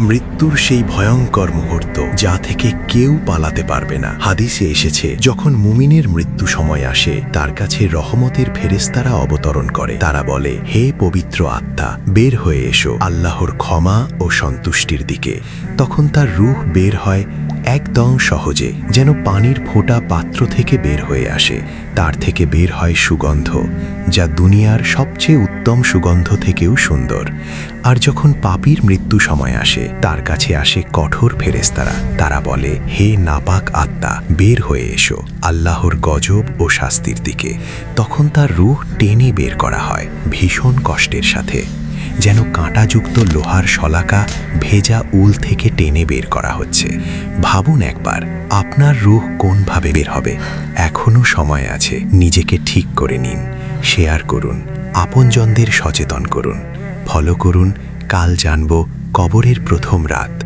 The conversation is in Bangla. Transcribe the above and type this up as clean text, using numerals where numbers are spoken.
মৃত্যুর সেই ভয়ঙ্কর মুহূর্ত যা থেকে কেউ পালাতে পারবে না। হাদিসে এসেছে, যখন মুমিনের মৃত্যু সময় আসে তার কাছে রহমতের ফেরেশতারা অবতরণ করে। তারা বলে, হে পবিত্র আত্মা, বের হয়ে এসো আল্লাহর ক্ষমা ও সন্তুষ্টির দিকে। তখন তার রূহ বের হয় একদম সহজে, যেন পানির ফোঁটা পাত্র থেকে বের হয়ে আসে। তার থেকে বের হয় সুগন্ধ, যা দুনিয়ার সবচেয়ে উত্তম সুগন্ধ থেকেও সুন্দর। আর যখন পাপীর মৃত্যু সময় আসে তার কাছে আসে কঠোর ফেরেশতারা। তারা বলে, হে নাপাক আত্মা, বের হয়ে এসো আল্লাহর গজব ও শাস্তির দিকে। তখন তার রূহ টেনে বের করা হয় ভীষণ কষ্টের সাথে, যেন কাঁটাযুক্ত লোহার শলাকা ভেজা উল থেকে টেনে বের করা হচ্ছে। ভাবুন একবার, আপনার রূহ কোনভাবে বের হবে? এখনো সময় আছে, নিজেকে ঠিক করে নিন, শেয়ার করুন, আপনজনদের সচেতন করুন, ফলো করুন। কাল জানব কবরের প্রথম রাত।